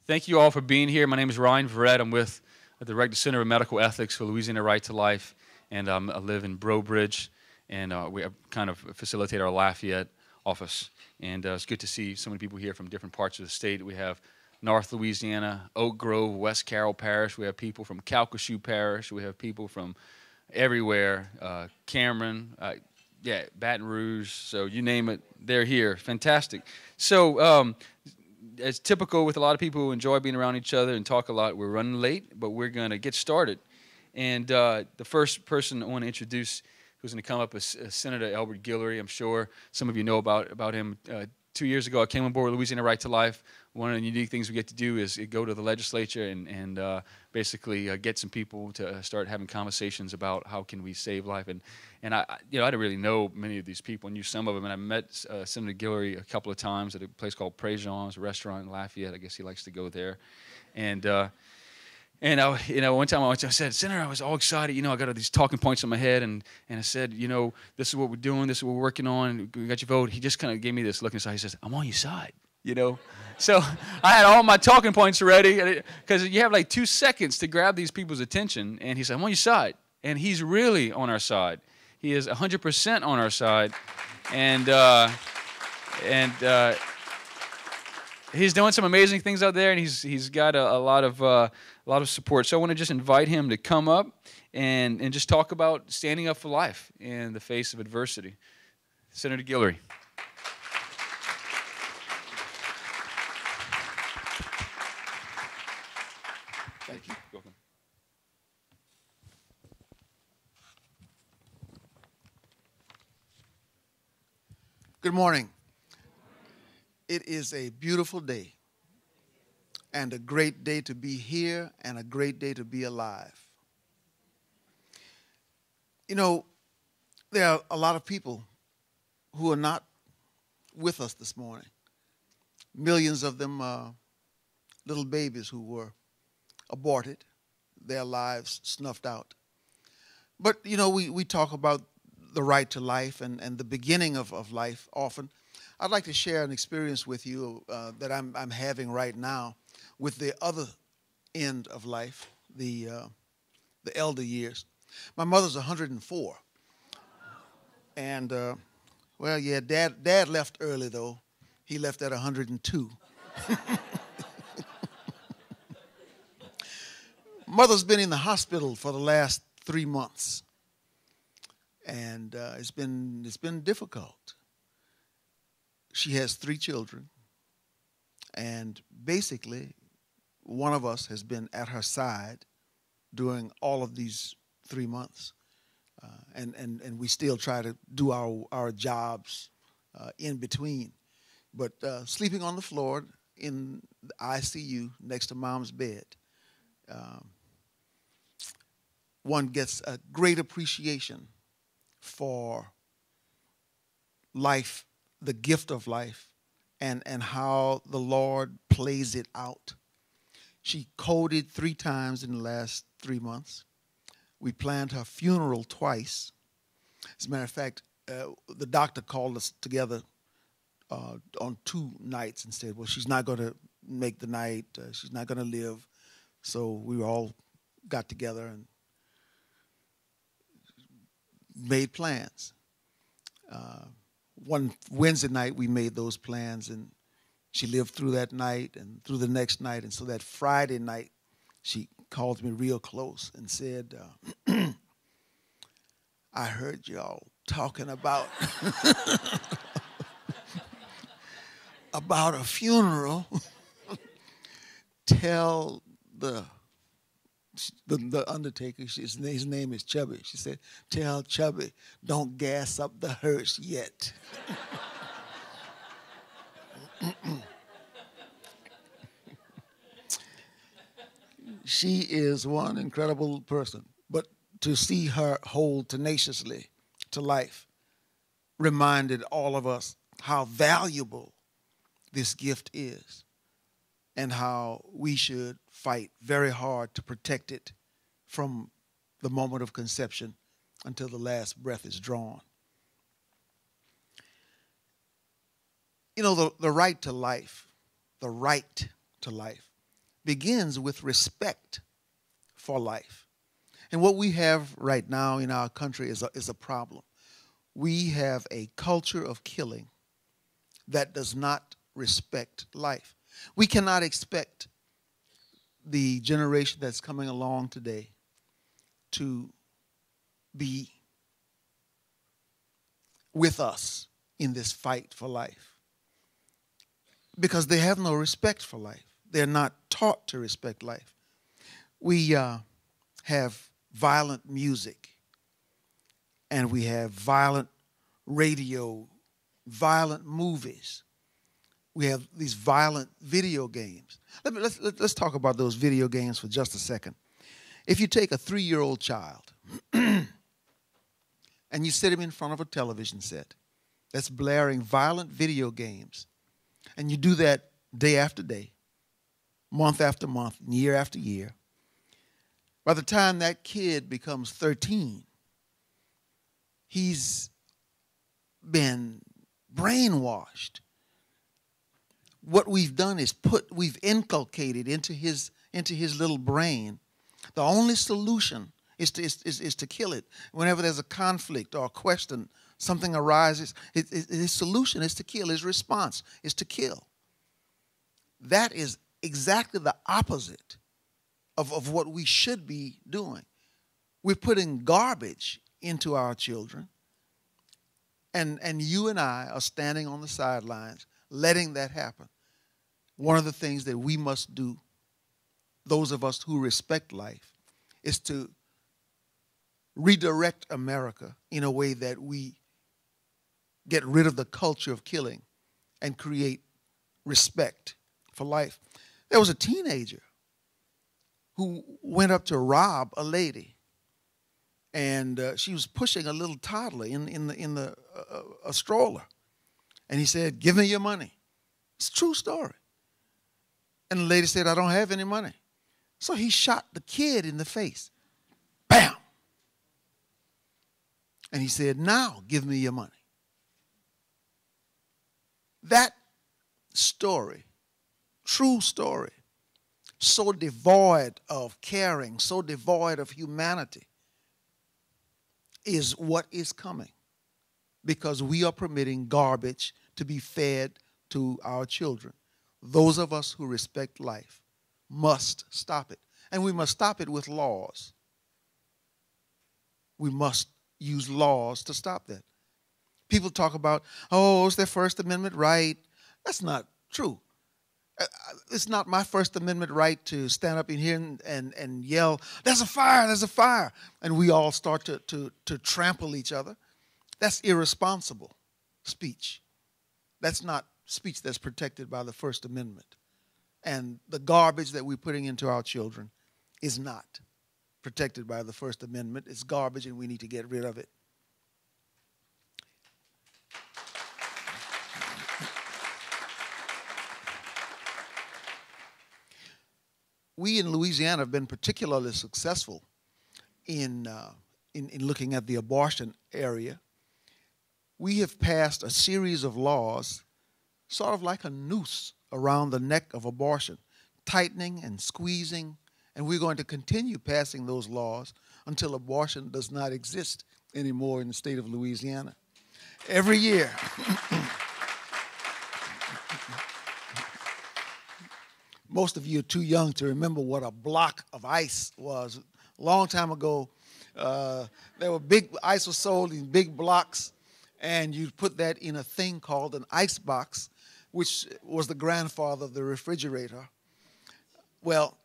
Thank you all for being here. My name is Ryan Verrett. I'm with the Director Center of Medical Ethics for Louisiana Right to Life, and I live in Breaux Bridge, and we kind of facilitate our Lafayette office. And it's good to see so many people here from different parts of the state. We have North Louisiana, Oak Grove, West Carroll Parish. We have people from Calcasieu Parish. We have people from everywhere, Cameron, Baton Rouge. So you name it, they're here. Fantastic. So as typical with a lot of people who enjoy being around each other and talk a lot, we're running late, but we're going to get started. And the first person I want to introduce who's going to come up is Senator Elbert Guillory. I'm sure some of you know about him. 2 years ago, I came on board with Louisiana Right to Life. One of the unique things we get to do is go to the legislature and basically get some people to start having conversations about how can we save life. And I didn't really know many of these people, knew some of them. And I met Senator Guillory a couple of times at a place called Préjean's, a restaurant in Lafayette. I guess he likes to go there. And one time I said, Senator, I was all excited. I got all these talking points in my head, and I said, this is what we're doing, this is what we're working on, we got your vote. He just kind of gave me this look inside. He says, I'm on your side, So I had all my talking points ready, because you have like 2 seconds to grab these people's attention, and he said, I'm on your side. And he's really on our side. He is 100% on our side. And he's doing some amazing things out there, and he's got a lot of support. So I want to just invite him to come up and just talk about standing up for life in the face of adversity. Senator Guillory. Thank you. Welcome. Good morning. It is a beautiful day, and a great day to be here, and a great day to be alive. There are a lot of people who are not with us this morning. Millions of them are little babies who were aborted, their lives snuffed out. But, we talk about the right to life and the beginning of life often. I'd like to share an experience with you that I'm having right now with the other end of life, the elder years. My mother's 104. And, Dad left early, though. He left at 102. Mother's been in the hospital for the last 3 months. And it's been difficult. She has 3 children, and basically one of us has been at her side during all of these 3 months, and we still try to do our jobs in between. But sleeping on the floor in the ICU next to Mom's bed, one gets a great appreciation for life, the gift of life, and how the Lord plays it out. She coded 3 times in the last 3 months. We planned her funeral twice. As a matter of fact, the doctor called us together on 2 nights and said, well, she's not going to make the night. She's not going to live. So we all got together and made plans. One Wednesday night, we made those plans, and she lived through that night and through the next night. And so that Friday night, she called me real close and said, I heard y'all talking about about a funeral. Tell the undertaker, his name is Chubby. She said, tell Chubby, don't gas up the hearse yet. She is one incredible person. But to see her hold tenaciously to life reminded all of us how valuable this gift is, and how we should fight very hard to protect it from the moment of conception until the last breath is drawn. The right to life begins with respect for life. And what we have right now in our country is a problem. We have a culture of killing that does not respect life. We cannot expect the generation that's coming along today to be with us in this fight for life, because they have no respect for life. They're not taught to respect life. We have violent music, and we have violent radio, violent movies. We have these violent video games. Let's talk about those video games for just a second. If you take a 3-year-old child and you sit him in front of a television set that's blaring violent video games, and you do that day after day, month after month, year after year, by the time that kid becomes 13, he's been brainwashed. What we've done is we've inculcated into his little brain the only solution is to kill it. Whenever there's a conflict or a question, something arises, his solution is to kill. His response is to kill. That is exactly the opposite of what we should be doing. We're putting garbage into our children, and you and I are standing on the sidelines letting that happen. One of the things that we must do, those of us who respect life, is to redirect America in a way that we get rid of the culture of killing and create respect for life. There was a teenager who went up to rob a lady, and she was pushing a little toddler in a stroller, and he said, "Give me your money." It's a true story. And the lady said, "I don't have any money." So he shot the kid in the face. Bam! And he said, "Now give me your money." That story, true story, so devoid of caring, so devoid of humanity, is what is coming, because we are permitting garbage to be fed to our children. Those of us who respect life must stop it. And we must stop it with laws. We must use laws to stop that. People talk about, oh, it's their First Amendment right. That's not true. It's not my First Amendment right to stand up in here and yell, "There's a fire, there's a fire," and we all start to trample each other. That's irresponsible speech. That's not speech that's protected by the First Amendment. And the garbage that we're putting into our children is not protected by the First Amendment. It's garbage, and we need to get rid of it. We in Louisiana have been particularly successful in looking at the abortion area. We have passed a series of laws, sort of like a noose around the neck of abortion, tightening and squeezing, and we're going to continue passing those laws until abortion does not exist anymore in the state of Louisiana. Every year. Most of you are too young to remember what a block of ice was. A long time ago, ice was sold in big blocks, and you'd put that in a thing called an ice box, which was the grandfather of the refrigerator. Well,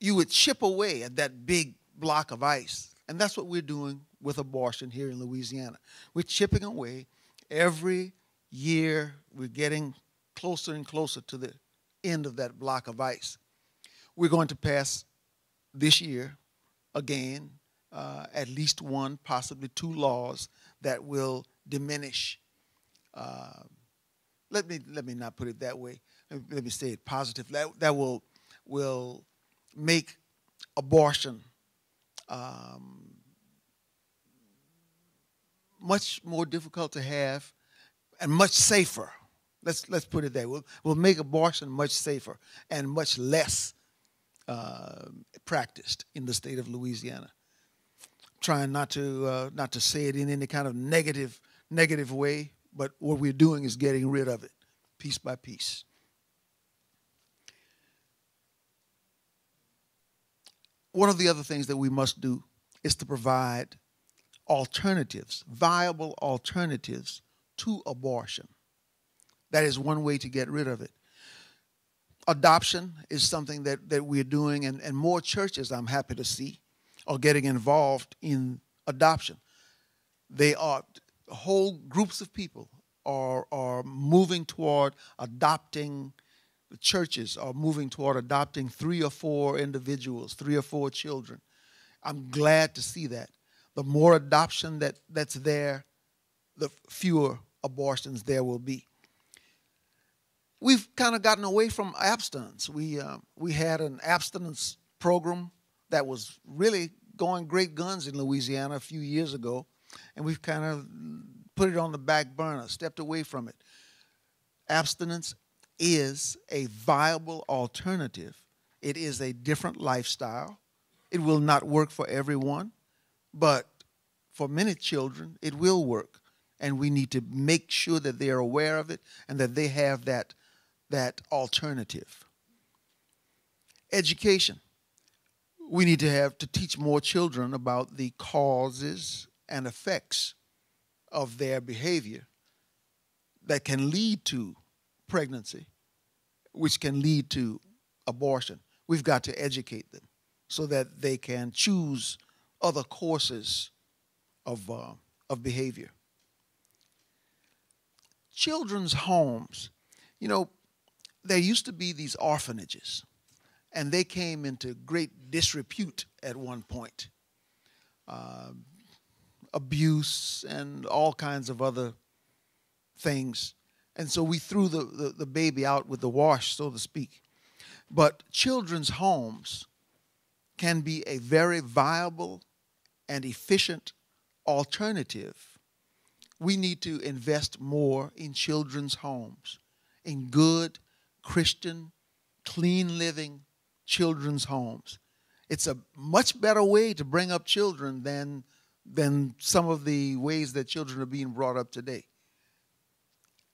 you would chip away at that big block of ice, and that's what we're doing with abortion here in Louisiana. We're chipping away. Every year, we're getting closer and closer to the end of that block of ice. We're going to pass this year, again, at least one, possibly two laws that will diminish. Let me not put it that way. Let me say it positive. That will make abortion much more difficult to have and much safer. Let's put it that way. We'll make abortion much safer and much less practiced in the state of Louisiana. Trying not to say it in any kind of negative way, but what we're doing is getting rid of it piece by piece. One of the other things that we must do is to provide alternatives, viable alternatives to abortion. That is one way to get rid of it. Adoption is something that we're doing, and more churches, I'm happy to see, are getting involved in adoption. They are, whole groups of people are moving toward adopting, the churches are moving toward adopting 3 or 4 individuals, 3 or 4 children. I'm glad to see that. The more adoption that's there, the fewer abortions there will be. We've kind of gotten away from abstinence. We had an abstinence program that was really going great guns in Louisiana a few years ago, and we've kind of put it on the back burner, stepped away from it. Abstinence is a viable alternative. It is a different lifestyle. It will not work for everyone, but for many children, it will work. And we need to make sure that they are aware of it and that they have that alternative. Education. We need to teach more children about the causes and effects of their behavior that can lead to pregnancy, which can lead to abortion. We've got to educate them so that they can choose other courses of behavior. Children's homes. You know, there used to be these orphanages, and they came into great disrepute at one point. Abuse and all kinds of other things. And so we threw the baby out with the wash, so to speak. But children's homes can be a very viable and efficient alternative. We need to invest more in children's homes, in good, Christian, clean living children's homes. It's a much better way to bring up children than some of the ways that children are being brought up today.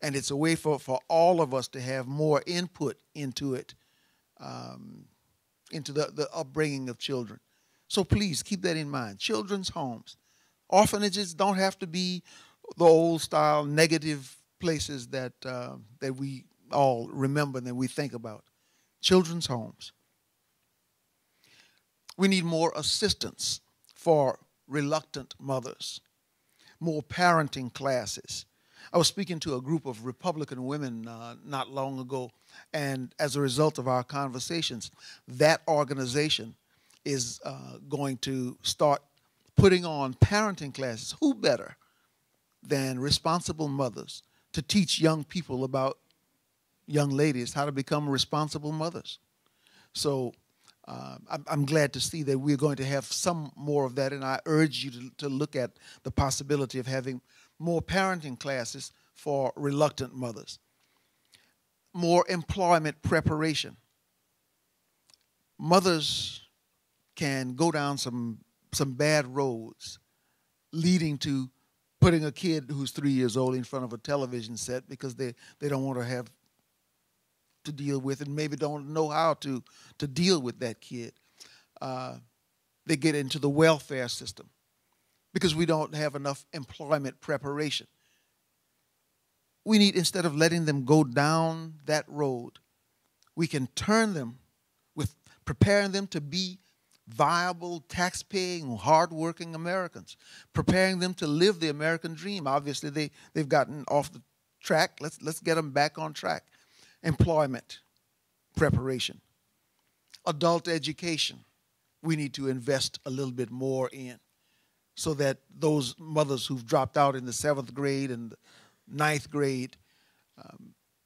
And it's a way for all of us to have more input into it, into the upbringing of children. So please keep that in mind. Children's homes. Orphanages don't have to be the old style negative places that we all remember and that we think about. Children's homes. We need more assistance for reluctant mothers, more parenting classes. I was speaking to a group of Republican women not long ago, and as a result of our conversations, that organization is going to start putting on parenting classes. Who better than responsible mothers to teach young people about, young ladies, how to become responsible mothers? So I'm glad to see that we're going to have some more of that, and I urge you to look at the possibility of having more parenting classes for reluctant mothers. More employment preparation. Mothers can go down some bad roads leading to putting a kid who's 3 years old in front of a television set because they don't want to have to deal with and maybe don't know how to deal with that kid. They get into the welfare system because we don't have enough employment preparation. We need, instead of letting them go down that road, we can turn them with preparing them to be viable, tax-paying, hard-working Americans, preparing them to live the American dream. Obviously, they've gotten off the track. Let's get them back on track. Employment preparation. Adult education, we need to invest a little bit more in so that those mothers who've dropped out in the 7th grade and the 9th grade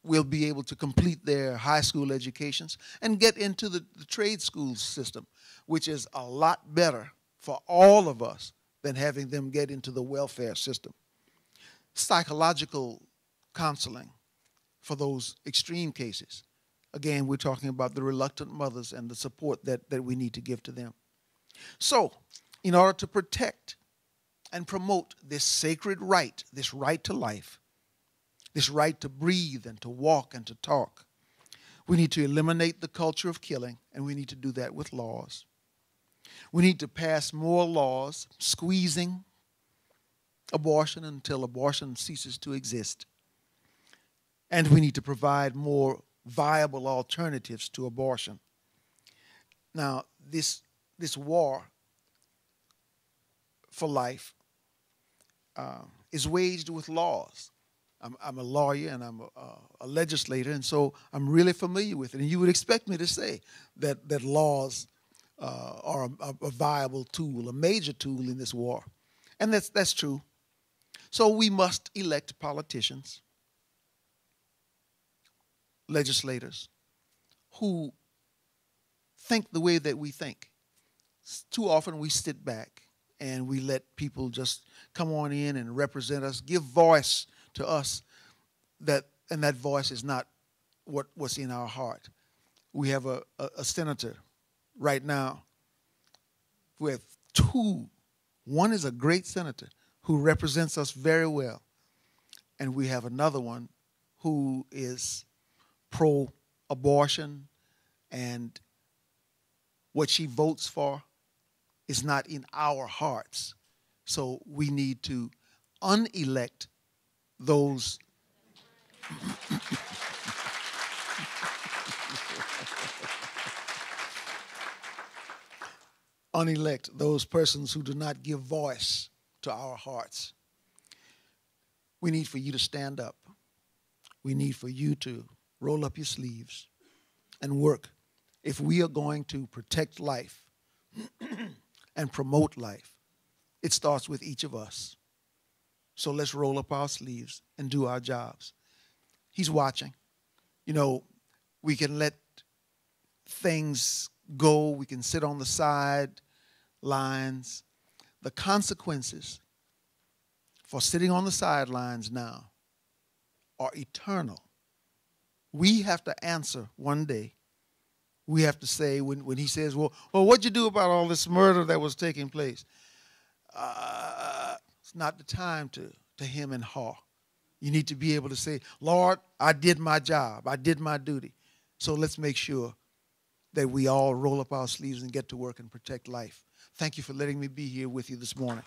will be able to complete their high school educations and get into the trade school system, which is a lot better for all of us than having them get into the welfare system. Psychological counseling for those extreme cases. Again, we're talking about the reluctant mothers and the support that we need to give to them. So, in order to protect and promote this sacred right, this right to life, this right to breathe and to walk and to talk, we need to eliminate the culture of killing, and we need to do that with laws. We need to pass more laws squeezing abortion until abortion ceases to exist. And we need to provide more viable alternatives to abortion. Now, this war for life is waged with laws. I'm a lawyer and I'm a legislator, and so I'm really familiar with it. And you would expect me to say that laws are a viable tool, a major tool in this war. And that's true. So we must elect politicians, legislators, who think the way that we think. Too often we sit back and we let people just come on in and represent us, give voice to us, and that voice is not what's in our heart. We have a senator right now. We have two. One is a great senator who represents us very well, and we have another one who is pro-abortion, and what she votes for is not in our hearts. So we need to unelect those unelect those persons who do not give voice to our hearts. We need for you to stand up. We need for you to roll up your sleeves and work. If we are going to protect life and promote life, it starts with each of us. So let's roll up our sleeves and do our jobs. He's watching. You know, we can let things go. We can sit on the sidelines. The consequences for sitting on the sidelines now are eternal. We have to answer one day. We have to say, when he says, well, what'd you do about all this murder that was taking place? It's not the time to hem and haw. You need to be able to say, Lord, I did my job. I did my duty. So let's make sure that we all roll up our sleeves and get to work and protect life. Thank you for letting me be here with you this morning.